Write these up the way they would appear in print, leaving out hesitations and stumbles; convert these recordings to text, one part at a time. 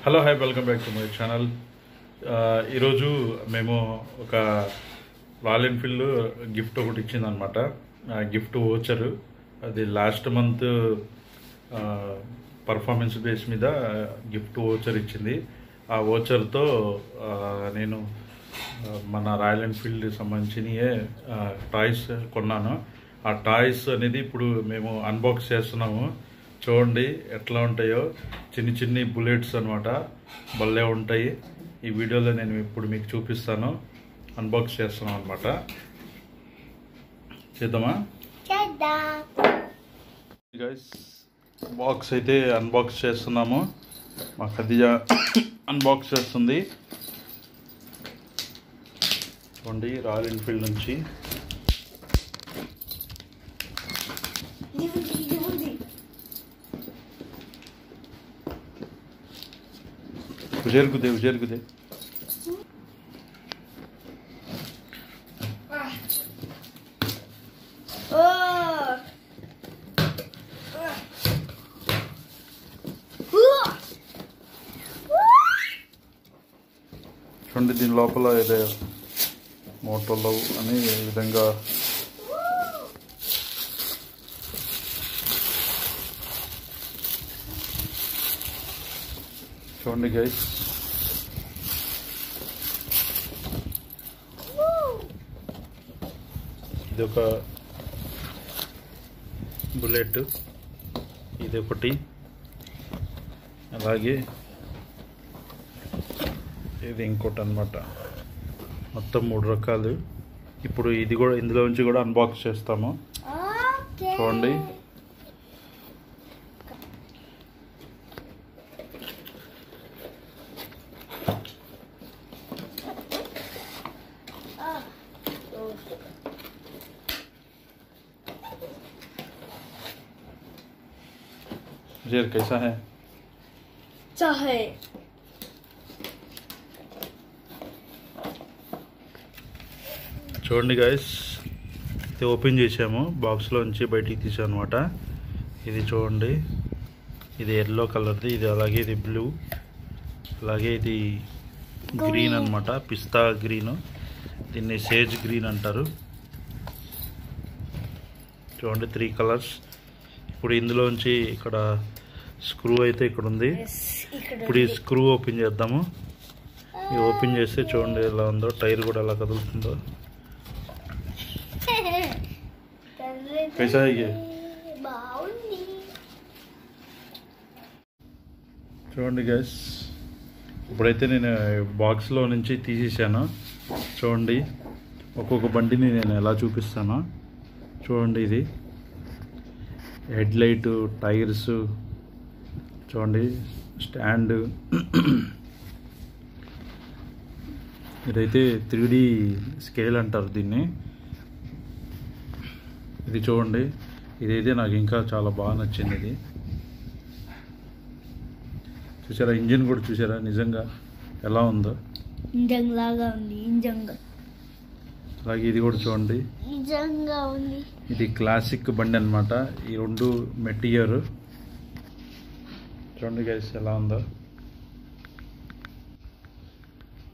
Hello hi welcome back to my channel. ఈరోజు మేము ఒక రాయల్ ఎన్ఫీల్డ్ గిఫ్ట్ ఒకటి ఇచ్చిందనమాట. గిఫ్ట్ వోచరు. అది లాస్ట్ మంత్ పర్ఫార్మెన్స్ బేస్ మీద గిఫ్ట్ వోచర్ ఇచ్చింది. ఆ వోచర్తో నేను మన రాయల్ ఎన్ఫీల్డ్ సంబంధించినయే టాయ్స్ కొన్నాను. ఆ టాయ్స్ అనేది ఇప్పుడు మేము అన్బాక్స్ చేస్తున్నాము. చూడండి ఎట్లా ఉంటాయో, చిన్ని చిన్ని బుల్లెట్స్ అనమాట, భలే ఉంటాయి. ఈ వీడియోలో నేను ఇప్పుడు మీకు చూపిస్తాను. అన్బాక్స్ చేస్తున్నాం అనమాట. చేద్దామా గైస్? బాక్స్ అయితే అన్బాక్స్ చేస్తున్నాము. మా ఖదీజా అన్బాక్స్ చేస్తుంది. చూడండి, రాయల్ ఎన్ఫీల్డ్ నుంచి ఉజేరుకుదే ఉజేరుకుదే. చూడండి, దీని లోపల ఇదే మోటోలో అని ఈ విధంగా చూడండి గైస్. ఇది ఒక బుల్లెట్, ఇది ఒకటి, అలాగే ఇది ఇంకోటి అన్నమాట. మొత్తం 3 రకాలు. ఇప్పుడు ఇది కూడా ఇందులో నుంచి కూడా అన్బాక్స్ చేస్తాము. చూడండి, जेर कैसा है? चाहे చూడండి గైస్, ఇది ఓపెన్ చేసాము. బాక్స్లో నుంచి బయటికి తీసాం అనమాట. ఇది చూడండి, ఇది ఎల్లో కలర్ది, ఇది అలాగే ఇది బ్లూ, అలాగే ఇది గ్రీన్ అనమాట, పిస్తా గ్రీన్. దీన్ని సేజ్ గ్రీన్ అంటారు. చూడండి, 3 కలర్స్. ఇప్పుడు ఇందులోంచి ఇక్కడ స్క్రూ అయితే ఇక్కడ ఉంది. ఇప్పుడు ఈ స్క్రూ ఓపెన్ చేద్దాము. ఇది ఓపెన్ చేస్తే చూడండి ఎలా ఉందో, టైర్ కూడా ఎలా కదులుతుందో. कैसा है ये? చూడండి గైస్, ఇప్పుడైతే నేను బాక్స్లో నుంచి తీసేసాను. చూడండి, ఒక్కొక్క బండిని నేను ఎలా చూపిస్తాను. చూడండి, ఇది హెడ్ లైట్, టైర్స్, చూడండి స్టాండ్. ఇదైతే 3D స్కేల్ అంటారు దీన్ని. ఇది చూడండి, ఇదైతే నాకు ఇంకా చాలా బాగా నచ్చింది. ఇది చూసారా, ఇంజిన్ కూడా చూసారా నిజంగా ఎలా ఉందో, ఇంజన్ లాగా ఉంది. అలాగే ఇది కూడా చూడండి, నిజంగా ఉంది. ఇది క్లాసిక్ బండి అనమాట. ఈ 2 మెటీరియర్ చూడండి గైస్ ఎలా ఉందో.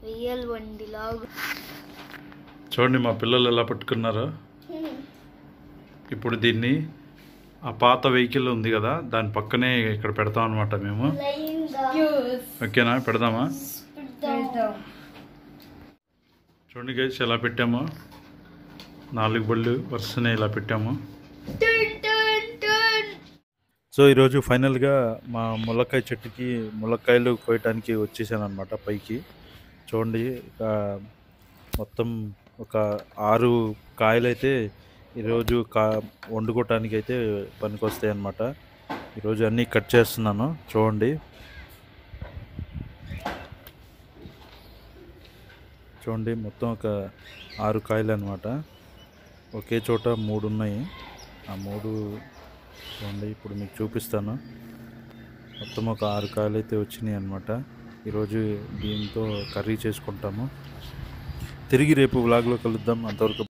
రియల్ బండి లాగా. చూడండి మా పిల్లలు ఎలా పట్టుకున్నారో. ఇప్పుడు దీన్ని ఆ పాత వెహికల్ ఉంది కదా, దాని పక్కనే ఇక్కడ పెడతాం అనమాట మేము. ఓకేనా, పెడదామా? చూడండి గైస్ ఎలా పెట్టామో, 4 బళ్ళు వరుసనే ఇలా పెట్టాము. సో ఈరోజు ఫైనల్గా మా ములక్కాయ చెట్టుకి ములక్కాయలు కోయటానికి వచ్చేసాను అనమాట పైకి. చూడండి, ఇక మొత్తం ఒక 6 కాయలు అయితే ఈరోజు వండుకోవటానికి అయితే పనికి వస్తాయి అన్నమాట. ఈరోజు అన్నీ కట్ చేస్తున్నాను. చూడండి, చూడండి మొత్తం ఒక 6 కాయలు అనమాట. ఒకే చోట 3 ఉన్నాయి. ఆ 3 చూడండి, ఇప్పుడు మీకు చూపిస్తాను. మొత్తం ఒక 6 కాయలు అయితే వచ్చినాయి అనమాట. ఈరోజు దీంతో కర్రీ చేసుకుంటాము. తిరిగి రేపు వ్లాగ్లో కలుద్దాం. అంతవరకు